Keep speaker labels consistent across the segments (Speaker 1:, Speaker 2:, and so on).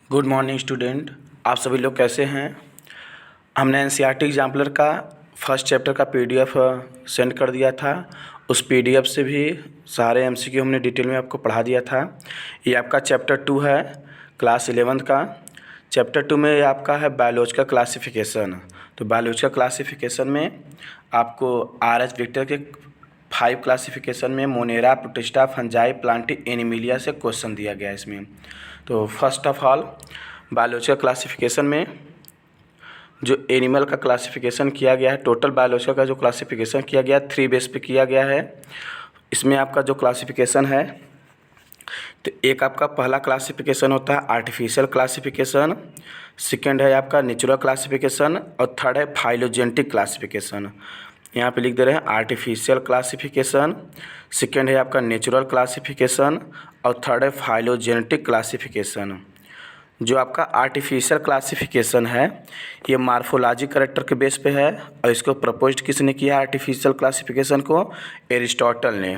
Speaker 1: Good morning student. आप सभी लोग कैसे हैं। हमने एनसीईआरटी एग्जाम्पलर का फर्स्ट चैप्टर का पीडीएफ सेंड कर दिया था। उस पीडीएफ से भी सारे एमसीक्यू हमने डिटेल में आपको पढ़ा दिया था। ये आपका चैप्टर 2 है क्लास 11th का। चैप्टर 2 में आपका है बायोलॉजिकल क्लासिफिकेशन। तो बायोलॉजिकल क्लासिफिकेशन में आपको आरएच विक्टर के 5 क्लासिफिकेशन में Monera, protista, fungi, Plantae, Animalia से क्वेश्चन दिया गया है इसमें। तो first of all biological classification में जो एनिमल का क्लासिफिकेशन किया गया है, टोटल बायोलॉजिकल का जो क्लासिफिकेशन किया गया है 3 बेस पे किया गया है। इसमें आपका जो क्लासिफिकेशन है, तो एक आपका पहला क्लासिफिकेशन होता है आर्टिफिशियल क्लासिफिकेशन, सेकेंड है आपका नेचुरल क्लासिफिकेशन और थर्ड है फाइलोजेनेटिक क्लासिफिकेशन। यहाँ पे लिख दे रहे हैं आर्टिफिशियल क्लासिफिकेशन, सेकेंड है आपका नेचुरल क्लासिफिकेशन और थर्ड है फाइलोजेनेटिक क्लासिफिकेशन। जो आपका आर्टिफिशियल क्लासिफिकेशन है ये मार्फोलॉजी कैरेक्टर के बेस पे है और इसको प्रपोज्ड किसने किया आर्टिफिशियल क्लासिफिकेशन को? एरिस्टोटल ने।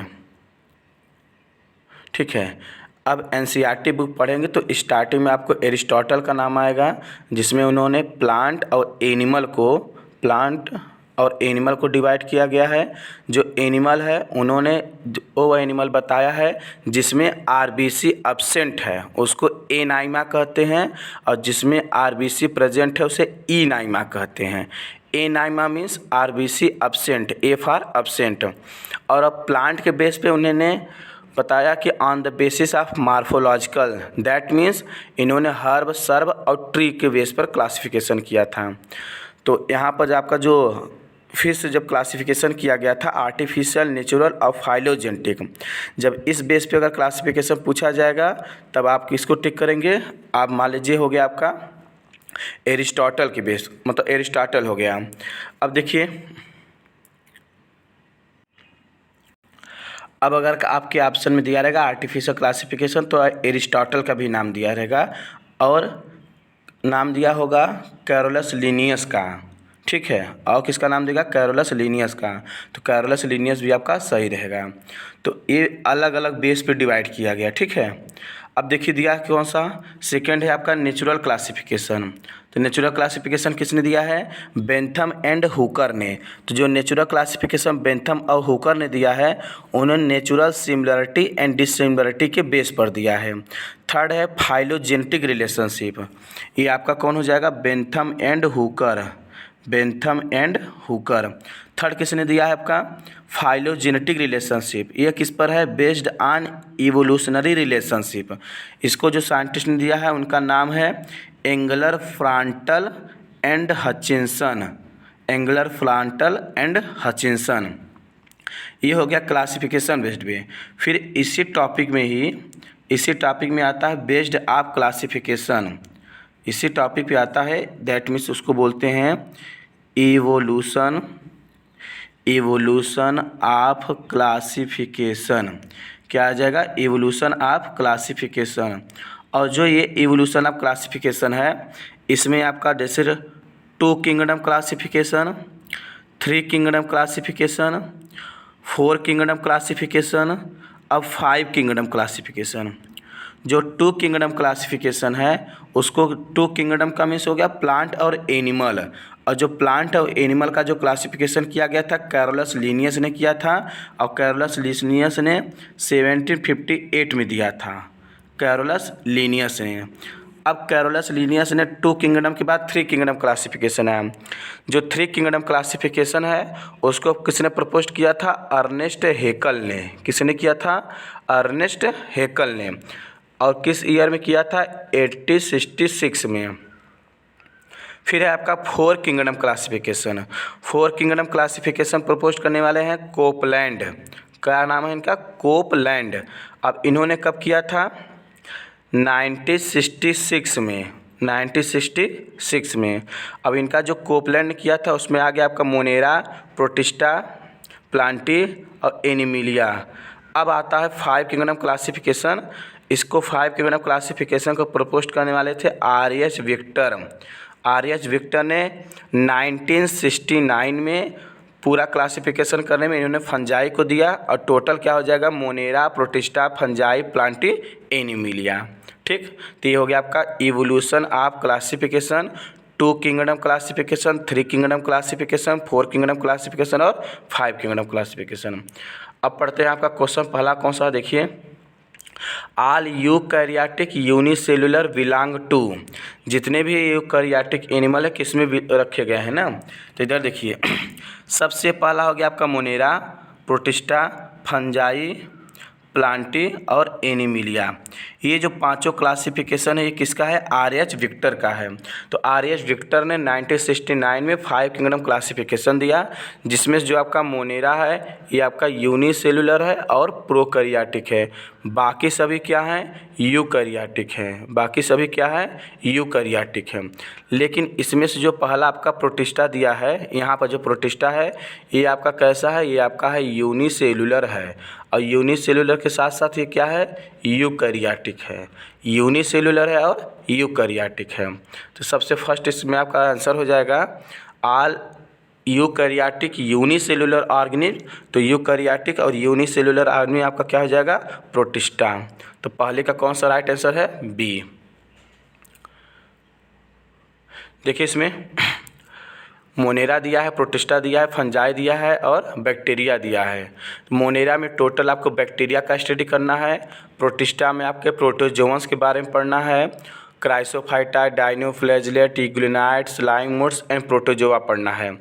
Speaker 1: ठीक है। अब एनसीईआरटी बुक पढ़ेंगे तो स्टार्टिंग में आपको एरिस्टोटल का नाम आएगा, जिसमें उन्होंने प्लांट और एनिमल को डिवाइड किया गया है। जो एनिमल है उन्होंने वो एनिमल बताया है जिसमें आरबीसी एब्सेंट है उसको एनाइमा कहते हैं, और जिसमें आरबीसी प्रेजेंट है उसे ईनाइमा कहते हैं। Anaima means RBC absent, A for absent. और अब प्लांट के बेस पे उन्होंने बताया कि on the basis of morphological, that means इन्होंने हर्ब, सर्ब और ट्री के बेस पर क्लासिफिकेशन किया था। तो यहाँ पर आपका जो फिर से जब क्लासिफिकेशन किया गया था आर्टिफिशियल, नेचुरल और फाइलोजेनेटिक, जब इस बेस पे अगर क्लासिफिकेशन पूछा जाएगा तब आप किसको टिक करेंगे? आप मान लीजिए हो गया आपका एरिस्टोटल के बेस, मतलब एरिस्टोटल हो गया। अब देखिए, अब अगर आपके ऑप्शन में दिया रहेगा आर्टिफिशियल क्लासिफिकेशन तो एरिस्टोटल का भी नाम दिया रहेगा और नाम दिया होगा कैरोलस लिनियस का। ठीक है, और किसका नाम देगा? कैरोलस लिनियस का। तो कैरोलस लिनियस भी आपका सही रहेगा। तो ये अलग अलग बेस पे डिवाइड किया गया। ठीक है। अब देखिए दिया कौन सा? सेकंड है आपका नेचुरल क्लासिफिकेशन। तो नेचुरल क्लासिफिकेशन किसने दिया है? बेंथम एंड हुकर ने। तो जो नेचुरल क्लासिफिकेशन बेंथम और हुकर ने दिया है उन्होंने नेचुरल सिमिलरिटी एंड डिसिमिलरिटी के बेस पर दिया है। थर्ड है फाइलोजेनेटिक रिलेशनशिप। ये आपका कौन हो जाएगा? Bentham and Hooker. Bentham and Hooker. Third किसने दिया है आपका? Phylogenetic relationship. ये किस पर है? Based on evolutionary relationship. इसको जो साइंटिस्ट ने दिया है उनका नाम है Engler, Prantl and Hutchinson. Engler, Prantl and Hutchinson. ये हो गया क्लासिफिकेशन बेस्ड पे। फिर इसी टॉपिक में आता है बेस्ड ऑफ क्लासिफिकेशन। इसी टॉपिक पे आता है, दैट मीन्स उसको बोलते हैं इवोल्यूशन ऑफ क्लासिफिकेशन। क्या आ जाएगा? Evolution of classification. और जो ये इवोल्यूशन ऑफ क्लासिफिकेशन है इसमें आपका जैसे 2 kingdom classification, 3 kingdom classification, 4 kingdom classification और 5 किंगडम क्लासिफिकेशन। जो 2 किंगडम क्लासिफिकेशन है उसको 2 किंगडम का मीन्स हो गया प्लांट और एनिमल। और जो प्लांट और एनिमल का जो क्लासिफिकेशन किया गया था कैरोलस लिनियस ने किया था, और कैरोलस लिनियस ने 1758 में दिया था। कैरोलस लिनियस ने। अब कैरोलस लिनियस ने 2 किंगडम के बाद 3 किंगडम क्लासिफिकेशन है। जो 3 किंगडम क्लासिफिकेशन है उसको किसने प्रपोज किया था? अर्नेस्ट हेकल ने। किसने किया था? अर्नेस्ट हेकल ने। और किस ईयर में किया था? 1866 में। फिर है आपका 4 kingdom classification. 4 kingdom classification propose करने वाले हैं कोपलैंड। क्या नाम है इनका? कोपलैंड। अब इन्होंने कब किया था? 1966 में। 1966 में। अब इनका जो कोपलैंड ने किया था उसमें आ गया आपका मोनेरा, प्रोटिस्टा, प्लांटी और एनिमिलिया। अब आता है 5 किंगडम क्लासिफिकेशन। इसको 5 किंगडम क्लासिफिकेशन को प्रपोज करने वाले थे आर.एच. विक्टर। आर.एच. विक्टर ने 1969 में पूरा क्लासिफिकेशन करने में इन्होंने फंजाई को दिया, और टोटल क्या हो जाएगा? Monera, protista, fungi, Plantae, Animalia. ठीक। ठीक। तो ये हो गया आपका evolution of classification, 2 kingdom classification, 3 kingdom classification, 4 kingdom classification और 5 किंगडम क्लासिफिकेशन। अब पढ़ते हैं आपका क्वेश्चन पहला कौन सा, देखिए all eukaryotic unicellular belong to, जितने भी यूकैरियोटिक एनिमल है किस में रखे गए हैं ना। तो इधर देखिए सबसे पहला हो गया आपका मोनेरा, प्रोटिस्टा, फंजाई, प्लांटी और एनिमिलिया। ये जो पांचों क्लासिफिकेशन है ये किसका है, आर.एच. विक्टर का है। तो आर.एच. विक्टर ने 1969 में 5 किंगडम क्लासिफिकेशन दिया, जिसमें जो आपका मोनेरा है ये आपका यूनिसेलुलर है और प्रोकैरियोटिक है। बाकी सभी क्या हैं, यूकैरियोटिक हैं। बाकी सभी क्या है, यूकैरियोटिक है। लेकिन इसमें से जो पहला आपका प्रोटिस्टा दिया है, यहाँ पर जो प्रोटिस्टा है ये आपका कैसा है, ये आपका है यूनिसेलुलर है। और यूनिसेलुलर के साथ साथ ये क्या है, यूकैरियोटिक है। यूनिसेलुलर है और यूकैरियोटिक है। तो सबसे फर्स्ट इसमें आपका आंसर हो जाएगा ऑल यूकैरियोटिक यूनिसेलुलर ऑर्गेनिज्म। तो यूकैरियोटिक और यूनिसेलुलर ऑर्गेनिज्म आपका क्या हो जाएगा, प्रोटिस्टा। तो पहले का कौन सा राइट आंसर है, बी। देखिए इसमें मोनेरा दिया है, प्रोटिस्टा दिया है, फंजाई दिया है और बैक्टीरिया दिया है। मोनेरा में टोटल आपको बैक्टीरिया का स्टडी करना है, प्रोटिस्टा में आपके प्रोटोजोअन्स के बारे में पढ़ना है, chrysophyta, dinoflagellate, euglenoid, slime moulds and protozoa पढ़ना है।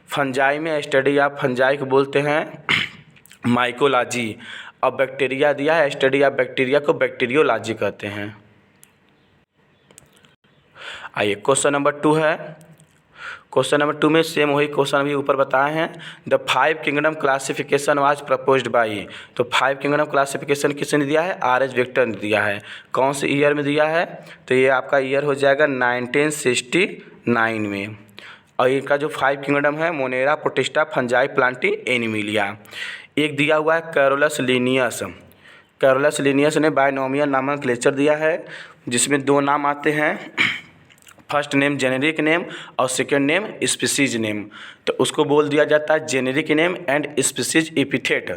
Speaker 1: फंजाई में स्टडी आप फंजाई को बोलते हैं माइकोलॉजी, और बैक्टीरिया दिया है, स्टडी ऑफ बैक्टीरिया को बैक्टीरियोलॉजी कहते हैं। आइए क्वेश्चन नंबर 2 है। क्वेश्चन नंबर 2 में सेम वही क्वेश्चन अभी ऊपर बताए हैं। The 5 kingdom classification was proposed by. तो 5 किंगडम क्लासिफिकेशन किसने दिया है, आर.एच. विक्टर ने दिया है। कौन से ईयर में दिया है, तो ये आपका ईयर हो जाएगा 1969 में। और इनका जो 5 किंगडम है Monera, protista, fungi, Plantae, Animalia. एक दिया हुआ है कैरोलस लीनियस। कैरोलस लीनियस ने बायनोमियल नामक लेक्चर दिया है, जिसमें 2 नाम आते हैं, फर्स्ट नेम जेनेरिक नेम और सेकेंड नेम स्पीसीज नेम। तो उसको बोल दिया जाता है generic name and species epithet.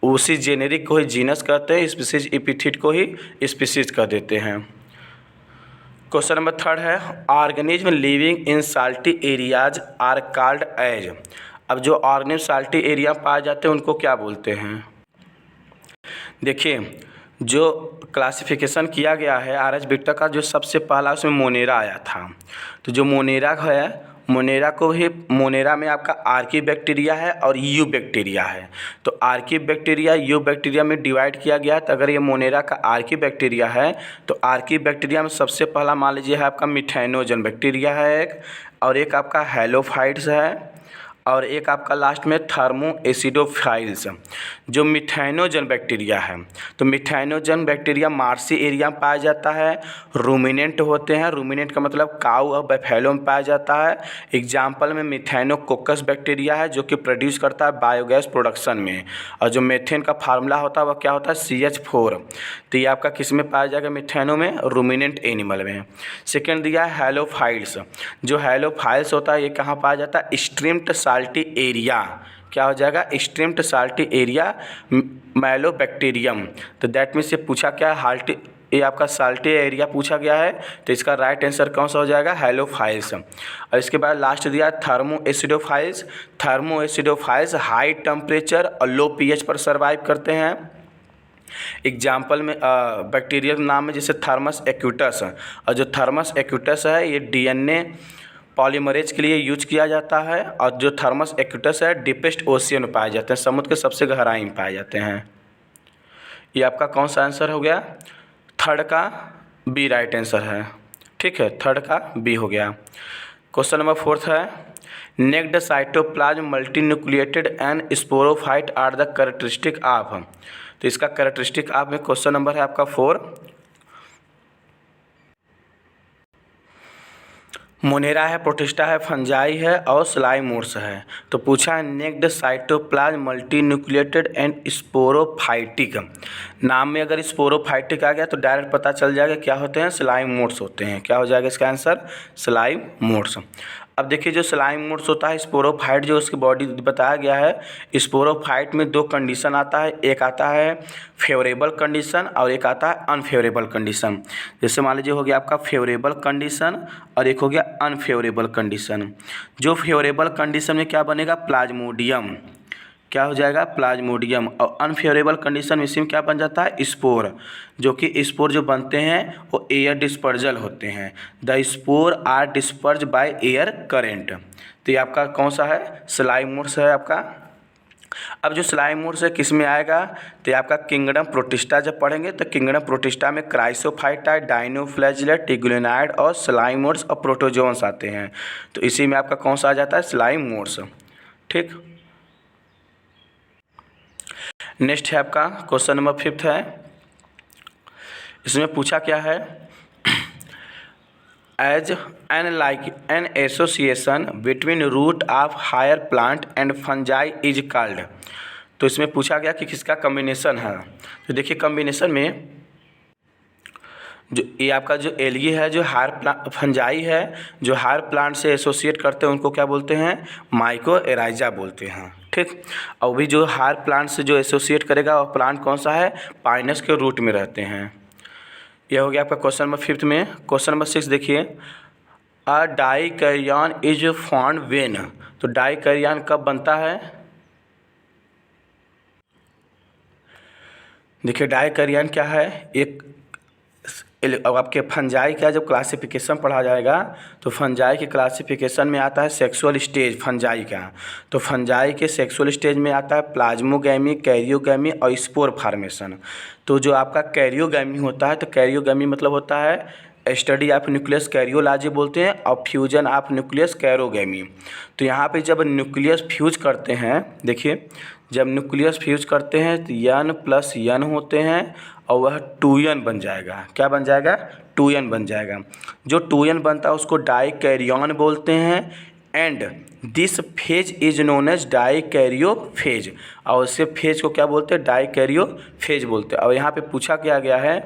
Speaker 1: उसी जेनेरिक को ही जीनस कहते हैं, स्पीसीज एपिथेट को ही स्पीसीज कह देते हैं। क्वेश्चन नंबर 3 है organism living in salty areas are called as. अब जो ऑर्गेनिज्म साल्टी एरिया पाए जाते हैं उनको क्या बोलते हैं। देखिए जो क्लासिफिकेशन किया गया है आर.एच. विक्टर का, जो सबसे पहला उसमें मोनेरा आया था। तो जो मोनेरा है, मोनेरा को ही, मोनेरा में आपका आर्की बैक्टीरिया है और यू बैक्टीरिया है। तो आर्की बैक्टीरिया यू बैक्टीरिया में डिवाइड किया गया है। तो अगर ये मोनेरा का आर्की बैक्टीरिया है तो आर्की बैक्टीरिया में सबसे पहला मान लीजिए है आपका मिथेनोजन बैक्टीरिया है एक, और एक आपका हेलोफाइट्स है, और एक आपका लास्ट में थर्मो एसिडोफाइल्स। जो मिथेनोजन बैक्टीरिया है, तो मिथेनोजन बैक्टीरिया मार्सी एरिया में पाया जाता है, रूमिनेंट होते हैं। रूमिनेंट का मतलब काऊ और बफेलो में पाया जाता है। एग्जाम्पल में मिथेनोकोकस बैक्टीरिया है जो कि प्रोड्यूस करता है बायोगैस प्रोडक्शन में, और जो मेथेन का फार्मूला होता है वह क्या होता है, CH4। तो ये आपका किस में पाया जाएगा, मिथेनो में, रूमिनेंट एनिमल में। सेकेंड दिया है हेलोफाइल्स। जो हेलोफाइल्स होता है ये कहाँ पाया जाता है, स्ट्रीम्ड साल्टी एरिया। क्या हो जाएगा, स्ट्रीम्ड साल्टी एरिया मैलोबैक्टीरियम। तो दैट मीन्स ये पूछा क्या है, ये आपका साल्टी एरिया पूछा गया है। तो इसका राइट आंसर कौन सा हो जाएगा, हेलोफाइल्स। और इसके बाद लास्ट दिया thermo acidophiles. Thermo acidophiles high temperature और लो pH पर सर्वाइव करते हैं। एग्जाम्पल में बैक्टीरियल नाम है जैसे थर्मस एक्यूटस। और जो थर्मस एक्यूटस है ये DNA पॉलीमरेज के लिए यूज किया जाता है, और जो थर्मस एक्यूटस है डीपेस्ट ओशियन में पाए जाते हैं, समुद्र के सबसे गहराई में पाए जाते हैं। ये आपका कौन सा आंसर हो गया, 3rd का बी राइट आंसर है। ठीक है, 3rd का बी हो गया। क्वेश्चन नंबर 4 है naked cytoplasm multinucleated and sporophyte are the characteristic of. तो इसका कैरेक्टरिस्टिक ऑफ में क्वेश्चन नंबर है आपका 4। मोनेरा है, प्रोटिस्टा है, फंजाई है और स्लाइमोर्स है। तो पूछा है naked cytoplasm multinucleated and sporophytic. नाम में अगर स्पोरोफाइटिक आ गया तो डायरेक्ट पता चल जाएगा क्या होते हैं, स्लाइमोर्स होते हैं। क्या हो जाएगा इसका आंसर, स्लाइमोर्स। अब देखिए जो स्लाइम मोड्स होता है स्पोरोफाइट जो उसकी बॉडी बताया गया है, स्पोरोफाइट में दो कंडीशन आता है, एक आता है फेवरेबल कंडीशन और एक आता है अनफेवरेबल कंडीशन। जैसे मान लीजिए हो गया आपका फेवरेबल कंडीशन और एक हो गया अनफेवरेबल कंडीशन। जो फेवरेबल कंडीशन में क्या बनेगा, प्लाज्मोडियम, क्या हो जाएगा, प्लाज्मोडियम। और अनफेवरेबल कंडीशन में इसी में क्या बन जाता है, स्पोर, जो कि स्पोर जो बनते हैं वो एयर डिस्पर्जल होते हैं। The spore are disperse by air current. तो ये आपका कौन सा है, स्लाइम मोड्स है आपका। अब जो स्लाइम मोड्स है किस में आएगा, तो ये आपका किंगडम प्रोटिस्टा जब पढ़ेंगे तो किंगडम प्रोटिस्टा में क्राइसोफाइटा, डाइनोफ्लैजिलेट, टिग्लिनाइड और स्लाइम मोड्स और प्रोटोजोन्स आते हैं। तो इसी में आपका कौन सा आ जाता है, स्लाइम मोड्स। ठीक, नेक्स्ट है आपका क्वेश्चन नंबर 5 है। इसमें पूछा क्या है, as an like an association between root of higher plant and fungi is called. तो इसमें पूछा गया कि किसका कम्बिनेशन है। तो देखिए कम्बिनेशन में जो ये आपका जो एलगी है, जो हायर फंजाई है, जो हायर प्लांट से एसोसिएट करते हैं उनको क्या बोलते हैं, माइकोएराइजा बोलते हैं। ठीक, और भी जो हायर प्लांट से जो एसोसिएट करेगा वो प्लांट कौन सा है, पाइनस के रूट में रहते हैं। यह हो गया आपका क्वेश्चन नंबर 5 में। क्वेश्चन नंबर 6 देखिए, अ डाइकैरियन इज फॉर्म्ड व्हेन। तो डाइकैरियन कब बनता है, देखिए डाइकैरियन क्या है, एक अब आपके फंजाई का जब क्लासिफिकेशन पढ़ा जाएगा तो फंजाई के क्लासिफिकेशन में आता है सेक्सुअल स्टेज फंजाई का। तो फंजाई के सेक्सुअल स्टेज में आता है प्लाज्मोगैमी, कैरियोगैमी और स्पोर फार्मेशन। तो जो आपका कैरियोगैमी होता है, तो कैरियोगैमी मतलब होता है स्टडी ऑफ न्यूक्लियस कैरियोलॉजी बोलते हैं, और फ्यूजन ऑफ न्यूक्लियस कैरोगैमी। तो यहाँ पे जब न्यूक्लियस फ्यूज करते हैं, देखिए जब न्यूक्लियस फ्यूज करते हैं तो N + N होते हैं और वह 2N बन जाएगा। क्या बन जाएगा, 2N बन जाएगा। जो 2N बनता है उसको डाइकैरियन बोलते हैं। And this phase is known as dikaryo phase, और इसे फेज को क्या बोलते हैं, डाइकैरियो फेज बोलते हैं। और यहाँ पे पूछा क्या गया है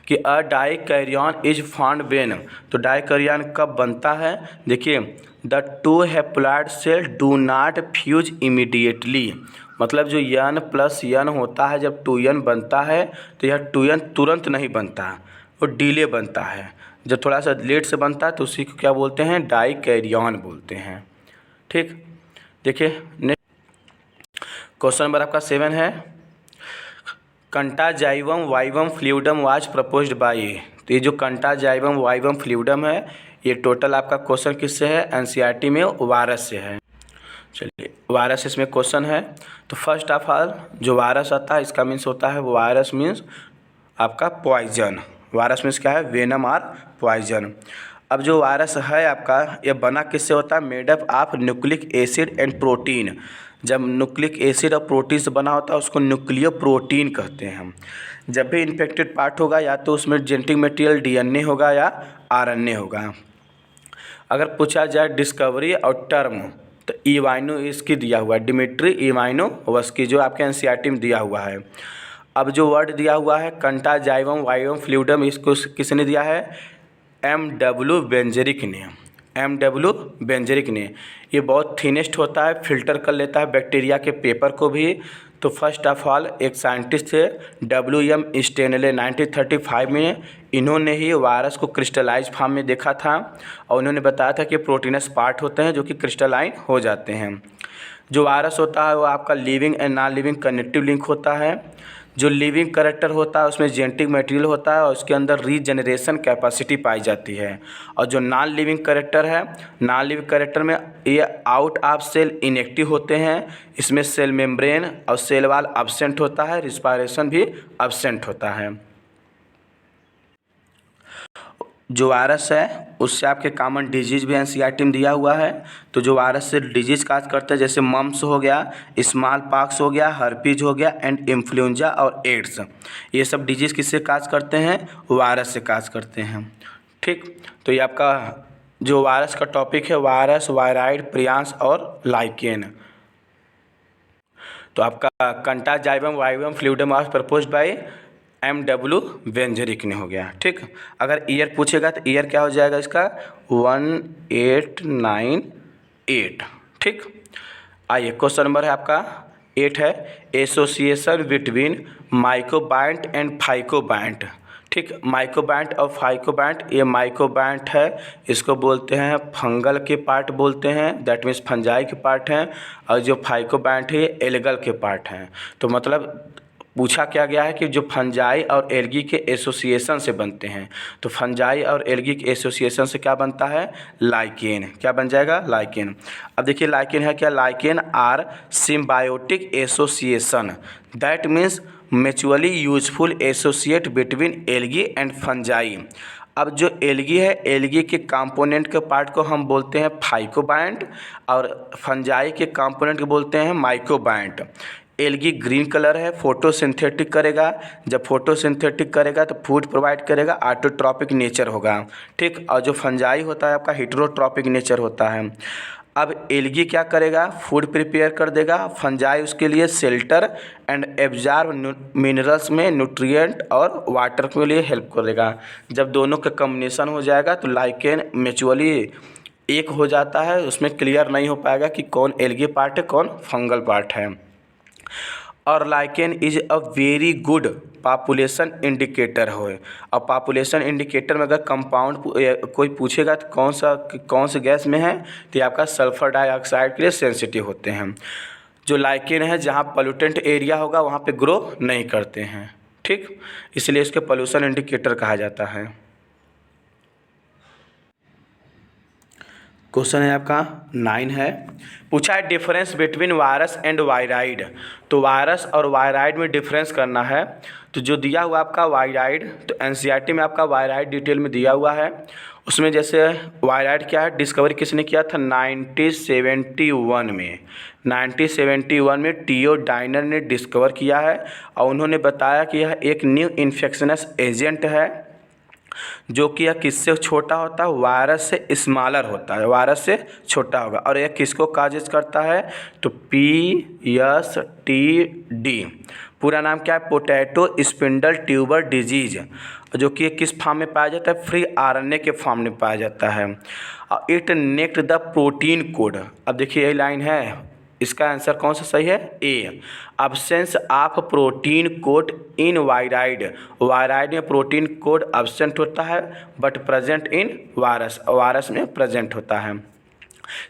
Speaker 1: कि a dikaryon is formed when. तो डाइकैरियन कब बनता है, देखिए the two haploid cell do not fuse immediately. मतलब जो N + N होता है, जब 2N बनता है तो यह 2N तुरंत नहीं बनता, वो डिले बनता है। जब थोड़ा सा लेट से बनता है तो उसी को क्या बोलते हैं, डाइकैरियन बोलते हैं। ठीक, देखिए नेक्स्ट क्वेश्चन नंबर आपका 7 है, contagium vivum fluidum was proposed by. तो ये जो कंटाजाइवम वाइवम फ्लूइडम है, ये टोटल आपका क्वेश्चन किससे है, एनसीईआरटी में वायरस से है। चलिए वायरस इसमें क्वेश्चन है। तो फर्स्ट ऑफ ऑल जो वायरस आता है इसका मीन्स होता है, वायरस मीन्स आपका पॉइजन। वायरस मीन्स क्या है, वेनम और पॉइजन। अब जो वायरस है आपका ये बना किससे होता है, made up of nucleic acid and protein. जब न्यूक्लिक एसिड और प्रोटीन से बना होता है उसको न्यूक्लियो प्रोटीन कहते हैं हम। जब भी इन्फेक्टेड पार्ट होगा या तो उसमें जेनेटिक मटेरियल DNA होगा या RNA होगा। अगर पूछा जाए डिस्कवरी और टर्म तो इवाइनो इसकी दिया हुआ है, डिमिट्री इवाइनोवस्की, जो आपके एनसीईआरटी में दिया हुआ है। अब जो वर्ड दिया हुआ है कंटाजाइवम वाइवम फ्लूइडम, इसको किसने दिया है, M.W. बेंजेरिक ने। M.W. बेंजेरिक ने। ये बहुत थिनेस्ट होता है, फिल्टर कर लेता है बैक्टीरिया के पेपर को भी। तो फर्स्ट ऑफ ऑल एक साइंटिस्ट थे W.M. स्टेनले, 1935 में इन्होंने ही वायरस को क्रिस्टलाइज फॉर्म में देखा था और उन्होंने बताया था कि प्रोटीनस पार्ट होते हैं जो कि क्रिस्टलाइन हो जाते हैं। जो वायरस होता है वो आपका living and non living connective link होता है। जो लिविंग कैरेक्टर होता है उसमें जेनेटिक मटेरियल होता है और उसके अंदर रीजनरेशन कैपेसिटी पाई जाती है। और जो नॉन लिविंग कैरेक्टर है, नॉन लिविंग कैरेक्टर में ये आउट ऑफ सेल इनएक्टिव होते हैं। इसमें सेल मेम्ब्रेन और सेल वॉल एब्सेंट होता है, रिस्पायरेशन भी एब्सेंट होता है। जो वायरस है उससे आपके कॉमन डिजीज़ भी एनसीईआरटी में दिया हुआ है। तो जो वायरस से डिजीज़ काज करते हैं जैसे मम्स हो गया, स्मॉल पॉक्स हो गया, हर्पीज हो गया एंड इन्फ्लुएंजा और एड्स, ये सब डिजीज़ किससे काज करते हैं, वायरस से काज करते हैं। ठीक, तो ये आपका जो वायरस का टॉपिक है वायरस, वायराइड, प्रियांस और लाइकेन। तो आपका contagium vivum fluidum was proposed by MW Beijerinck ने हो गया। ठीक, अगर ईयर पूछेगा तो ईयर क्या हो जाएगा इसका 1898। ठीक, आइए क्वेश्चन नंबर है आपका 8 है, एसोसिएशन बिटवीन माइकोबाइंट एंड फाइकोबाइंट। ठीक, माइकोबाइंट और फाइकोबाइंट, ये माइकोबाइंट है इसको बोलते हैं फंगल के पार्ट बोलते हैं, दैट मीन्स फंजाई के पार्ट हैं, और जो फाइकोबाइंट है ये एल्गल के पार्ट हैं। तो मतलब पूछा क्या गया है कि जो फंजाई और एल्गी के एसोसिएशन से बनते हैं, तो फंजाई और एल्गी के एसोसिएशन से क्या बनता है, लाइकेन। क्या बन जाएगा, लाइकेन। अब देखिए लाइकेन है क्या, lichen are symbiotic association that means mutually useful associate between algae and fungi. अब जो एल्गी है, एल्गी के कंपोनेंट के पार्ट को हम बोलते हैं फाइकोबाइंट और फंजाई के कंपोनेंट को बोलते हैं माइकोबाइंट। एल्गी ग्रीन कलर है, फोटोसिंथेटिक करेगा, जब फोटोसिंथेटिक करेगा तो फूड प्रोवाइड करेगा, ऑटोट्रॉपिक नेचर होगा। ठीक, और जो फंजाई होता है आपका हेटेरोट्रॉपिक नेचर होता है। अब एल्गी क्या करेगा, फूड प्रिपेयर कर देगा, फंजाई उसके लिए शेल्टर एंड एब्जॉर्ब मिनरल्स में न्यूट्रिएंट और वाटर के लिए हेल्प करेगा। जब दोनों का कम्बिनेशन हो जाएगा तो लाइकेन म्यूचुअली एक हो जाता है, उसमें क्लियर नहीं हो पाएगा कि कौन एल्गी पार्ट है कौन फंगल पार्ट है। और lichen is a very good population indicator हो। और पॉपुलेशन इंडिकेटर में अगर कंपाउंड कोई पूछेगा तो कौन सा गैस में है, तो ये आपका सल्फर डाइऑक्साइड के लिए सेंसिटिव होते हैं। जो लाइकेन है जहाँ पोल्यूटेंट एरिया होगा वहाँ पे ग्रो नहीं करते हैं। ठीक, इसलिए इसके पोल्यूशन इंडिकेटर कहा जाता है। क्वेश्चन है आपका 9 है, पूछा है difference between virus and wired. तो वायरस और वायराइड में डिफरेंस करना है। तो जो दिया हुआ आपका वायराइड, तो एनसीईआरटी में आपका वायराइड डिटेल में दिया हुआ है। उसमें जैसे वायराइड क्या है, डिस्कवरी किसने किया था 1971 में। 1971 में टीओ डाइनर ने डिस्कवर किया है और उन्होंने बताया कि यह एक न्यू इन्फेक्शनस एजेंट है जो कि यह किससे छोटा होता है, वायरस से स्मॉलर होता है, वायरस से छोटा होगा। और यह किसको काजेज करता है, तो PSTD। पूरा नाम क्या है, पोटैटो स्पिंडल ट्यूबर डिजीज, जो कि किस फॉर्म में पाया जाता है, फ्री RNA के फॉर्म में पाया जाता है। और it naked the protein code. अब देखिए यही लाइन है, इसका आंसर कौन सा सही है, A. Absence of protein code in viroid. Viroid में प्रोटीन कोड अब्सेंट होता है but present in virus, virus में प्रेजेंट होता है।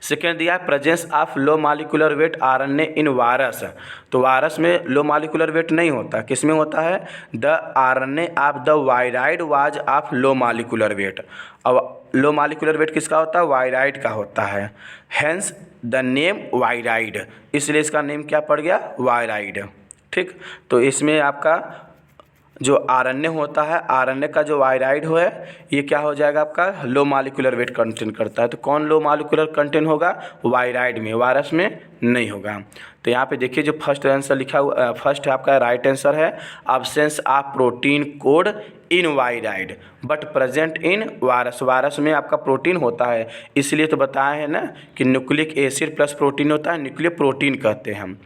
Speaker 1: सेकेंड दिया है presence of low molecular weight RNA in virus. तो वायरस में लो मॉलिक्यूलर वेट नहीं होता, किस में होता है, the RNA of the wired was of low molecular wait. अब लो मॉलिक्यूलर वेट किसका होता है, वायराइड का होता है। हेंस द नेम वायराइड, इसलिए इसका नेम क्या पड़ गया, वायराइड। ठीक, तो इसमें आपका जो RNA होता है, RNA का जो वायराइड है ये क्या हो जाएगा आपका, लो मॉलिक्यूलर वेट कंटेन करता है। तो कौन लो मॉलिक्यूलर कंटेन होगा, वायराइड में, वायरस में नहीं होगा। तो यहाँ पे देखिए जो फर्स्ट आंसर लिखा हुआ, फर्स्ट है आपका राइट आंसर है, absence of protein code in wired but present in virus. Virus में आपका प्रोटीन होता है, इसलिए तो बताया है ना कि न्यूक्लिक एसिड प्लस प्रोटीन होता है, न्यूक्लिक प्रोटीन कहते हैं हम।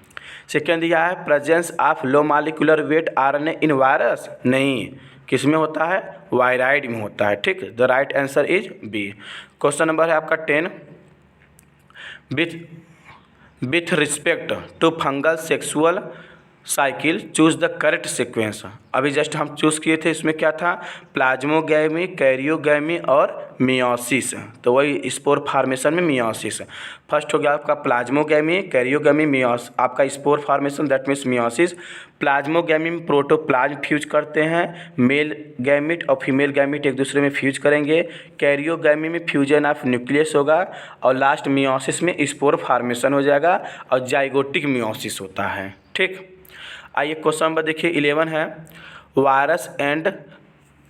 Speaker 1: सेकेंड दिया है presence of low molecular weight RNA in virus, नहीं, किस में होता है, वायराइड में होता है। ठीक, the right answer is B. Question number है आपका 10, with respect to fungal sexual cycle choose the correct sequence. अभी जस्ट हम चूज़ किए थे, इसमें क्या था, प्लाज्मोगैमी, कैरियोगैमी और मियोसिस। तो वही स्पोर फार्मेशन में मियोसिस। फर्स्ट हो गया आपका प्लाज्मोगैमी, कैरियोगैमी, मियोस, आपका spore formation that means meiosis. Plasmogamy में प्रोटोप्लाज्म फ्यूज करते हैं, मेल गैमिट और फीमेल गैमिट एक दूसरे में फ्यूज करेंगे। कैरियोगैमी में फ्यूजन ऑफ न्यूक्लियस होगा और लास्ट मियोसिस में स्पोर फार्मेशन हो जाएगा और जाइगोटिक मियोसिस होता है। ठीक, आइए क्वेश्चन नंबर देखिए 11 है,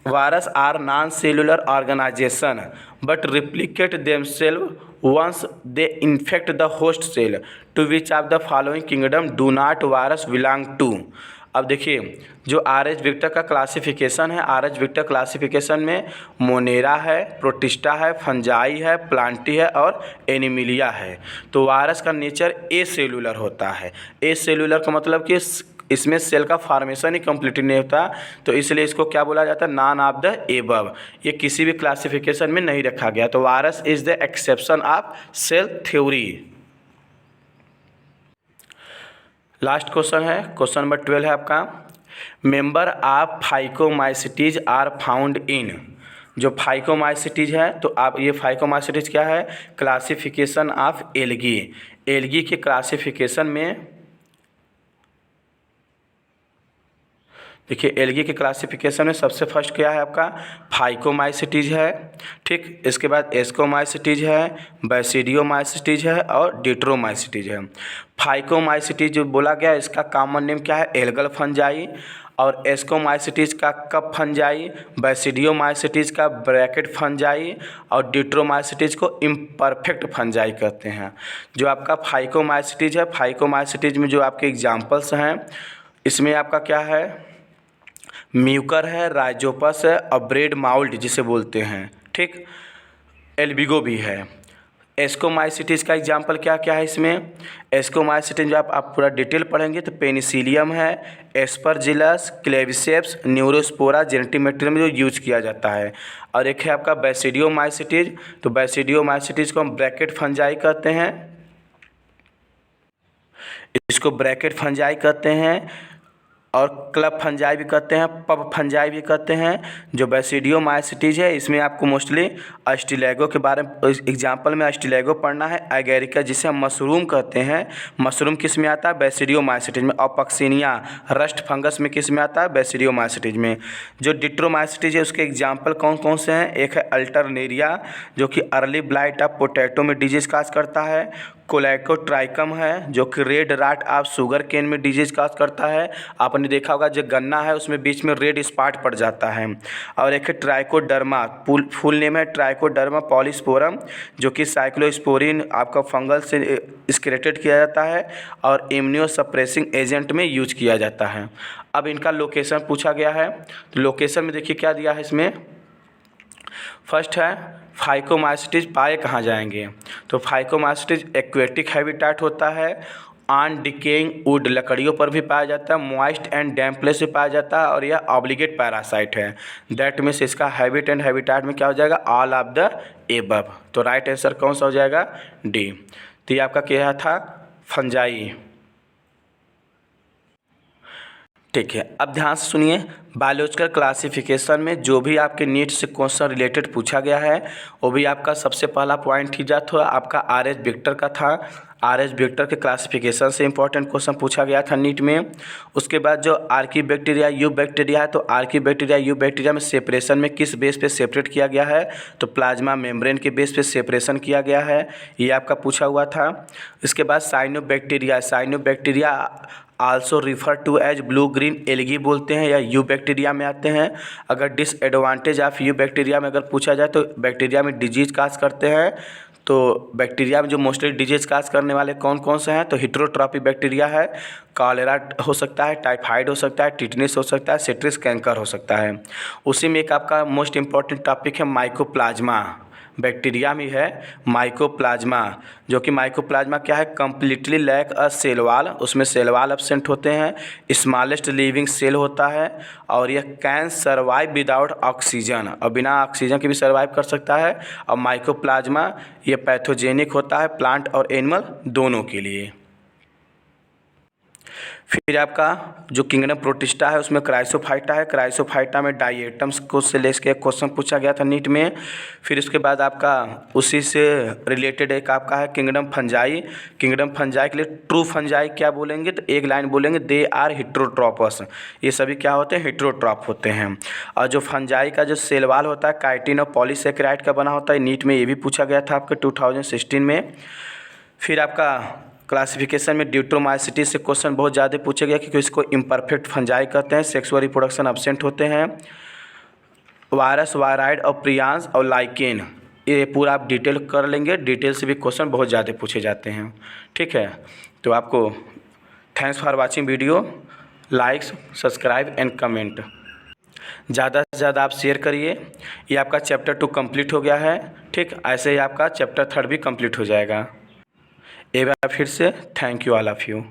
Speaker 1: virus are non cellular organisation but replicate themselves once they infect the host cell, to which of the following kingdom do not virus belong to. अब देखिए जो RH विक्टर का क्लासिफिकेशन है, RH विक्टर क्लासिफिकेशन में मोनेरा है, प्रोटिस्टा है, फंजाई है, प्लांटी है और एनिमिलिया है। तो वायरस का नेचर ए सेलुलर होता है। ए सेलुलर का मतलब कि इसमें सेल का फॉर्मेशन ही कंप्लीट नहीं होता, तो इसलिए इसको क्या बोला जाता है, नॉन ऑफ द एबव। ये किसी भी क्लासिफिकेशन में नहीं रखा गया, तो virus is the exception of cell theory. Last question है, क्वेश्चन नंबर 12 है आपका, member of Phycomycetes are found in. जो फाइकोमाइसिटीज है, तो आप ये फाइकोमाइसिटीज क्या है, क्लासिफिकेशन ऑफ एल्गी। एल्गी के क्लासिफिकेशन में देखिए, एल्गी के क्लासिफिकेशन में सबसे फर्स्ट क्या है आपका, फाइकोमाइसिटीज है, ठीक। इसके बाद एस्कोमाइसिटीज है, बैसिडियोमाइसिटीज है और डिट्रोमाइसिटीज है। फाइकोमाइसिटीज जो बोला गया, इसका कॉमन नेम क्या है, एल्गल फंजाई, और एस्कोमाइसिटीज का कप फंजाई, बैसिडियोमाइसिटीज का ब्रैकेट फंजाई, और डिट्रोमाइसिटीज को इम्परफेक्ट फंजाई कहते हैं। जो आपका फाइकोमाइसिटीज है, फाइकोमाइसिटीज में जो आपके एग्जाम्पल्स हैं, इसमें आपका क्या है, म्यूकर है, राइजोपस है और ब्रेड माउल्ट जिसे बोलते हैं, ठीक। एल्बिगो भी है। एस्कोमाइसिटीज का एग्जाम्पल क्या क्या है इसमें, एस्कोमाइसिटीज जो आप पूरा डिटेल पढ़ेंगे तो पेनिसिलियम है, एस्परजिलस, क्लेविसेप्स, न्यूरोस्पोरा, जेनेटिक में जो यूज किया जाता है। और एक है आपका बैसिडियोमाइसिटीज, तो बैसिडियोमाइसिटीज को हम ब्रैकेट फंजाई कहते हैं, इसको ब्रैकेट फंजाई कहते हैं, और क्लब फंजाई भी कहते हैं, पब फंजाई भी कहते हैं। जो बैसिडियोमाइसिटीज है, इसमें आपको मोस्टली अस्टिलैगो के बारे में एग्जांपल में अस्टिलैगो पढ़ना है, एगेरिका जिसे हम मशरूम कहते हैं, मशरूम किस में आता है, बैसिडियोमाइसिटीज में। और पक्सिनिया रस्ट फंगस में किस में आता है, बैसिडियोमाइसिटीज में। जो डिट्रोमाइसिटीज है, उसके एग्जाम्पल कौन कौन से हैं, एक है अल्टरनेरिया जो कि अर्ली ब्लाइट ऑफ पोटैटो में डिजीज काज करता है, कोलैकोट्राइकम है जो कि red rot of sugar cane में डिजीज काज करता है। आपने देखा होगा जो गन्ना है उसमें बीच में रेड स्पॉट पड़ जाता है। और एक है ट्राइकोडर्मा, फुल नेम है ट्राइकोडर्मा पॉलीस्पोरम जो कि साइक्लोस्पोरिन आपका फंगल से एक्सक्रीटेड किया जाता है और इम्यूनोसप्रेसिंग एजेंट में यूज किया जाता है। अब इनका लोकेशन पूछा गया है, तो लोकेशन में देखिए क्या दिया है इसमें, फर्स्ट है फाइकोमाइसिटीज पाए कहाँ जाएंगे, तो फाइकोमाइसिटीज एक्वेटिक हैबिटेट होता है, ऑन डिकेइंग वुड लकड़ियों पर भी पाया जाता है, मॉइस्ट एंड डैम्प प्लेस में पाया जाता है, और यह ऑब्लिगेट पैरासाइट है। दैट मीन्स इसका हैबिट एंड हैबिटेट में क्या हो जाएगा, ऑल ऑफ द एबव। तो राइट आंसर कौन सा हो जाएगा, डी। तो ये आपका क्या था, फंजाई, ठीक है। अब ध्यान से सुनिए, बायोलॉजिकल क्लासिफिकेशन में जो भी आपके नीट से क्वेश्चन रिलेटेड पूछा गया है, वो भी आपका सबसे पहला पॉइंट ही जाता है आपका आर एच विक्टर का था। आर एच विक्टर के क्लासिफिकेशन से इंपॉर्टेंट क्वेश्चन पूछा गया था नीट में। उसके बाद जो आर्कीबैक्टीरिया यू बैक्टीरिया है, तो आर्कीबैक्टीरिया यू बैक्टीरिया में सेपरेशन में किस बेस पे सेपरेट किया गया है, तो प्लाज्मा मेम्ब्रेन के बेस पे सेपरेशन किया गया है, ये आपका पूछा हुआ था। इसके बाद cyanobacteria, cyanobacteria also refer to as blue green algae बोलते हैं या यू बैक्टीरिया में आते हैं। अगर डिसएडवांटेज ऑफ यू बैक्टीरिया में अगर पूछा जाए तो बैक्टीरिया में डिजीज काज करते हैं। तो बैक्टीरिया में जो मोस्टली डिजीज काज करने वाले कौन कौन से हैं, तो हेटेरोट्रॉपिक बैक्टीरिया है, कॉलेरा हो सकता है, टाइफाइड हो सकता है, टिटनेस हो सकता है, सिट्रिस कैंकर हो सकता है। उसी में एक आपका मोस्ट इंपॉर्टेंट टॉपिक है माइकोप्लाज्मा, बैक्टीरिया में है माइकोप्लाज्मा, जो कि माइकोप्लाज्मा क्या है, completely lack a cell wall, उसमें सेल वाल एब्सेंट होते हैं, स्मॉलेस्ट लिविंग सेल होता है, और यह कैन सर्वाइव विदाउट ऑक्सीजन, और बिना ऑक्सीजन के भी सर्वाइव कर सकता है। और माइकोप्लाज्मा ये पैथोजेनिक होता है प्लांट और एनिमल दोनों के लिए। फिर आपका जो किंगडम प्रोटिस्टा है उसमें क्राइसोफाइटा है, क्राइसोफाइटा में डाइएटम्स को से लेकर क्वेश्चन पूछा गया था नीट में। फिर उसके बाद आपका उसी से रिलेटेड एक आपका है किंगडम फंजाई। किंगडम फंजाई के लिए ट्रू फंजाई क्या बोलेंगे, तो एक लाइन बोलेंगे दे आर हेटेरोट्रॉपस, ये सभी क्या होते हैं, हेटेरोट्रॉप होते हैं। और जो फंजाई का जो सेल वाल होता है काइटिन और पॉलीसेकेराइड का बना होता है, नीट में ये भी पूछा गया था आपके 2016 में। फिर आपका क्लासिफिकेशन में ड्यूट्रोमाइसिटीज से क्वेश्चन बहुत ज़्यादा पूछे गया क्योंकि इसको इम्परफेक्ट फंजाई कहते हैं, सेक्सुअल रिप्रोडक्शन एब्सेंट होते हैं। वायरस, वायराइड और प्रियांस और लाइकेन, ये पूरा आप डिटेल कर लेंगे, डिटेल से भी क्वेश्चन बहुत ज़्यादा पूछे जाते हैं, ठीक है। तो आपको thanks for watching video, like, subscribe and comment. ज़्यादा से ज़्यादा आप शेयर करिए। ये आपका चैप्टर 2 कंप्लीट हो गया है, ठीक। ऐसे ही आपका चैप्टर 3 भी कंप्लीट हो जाएगा। एक बार फिर से thank you all of you.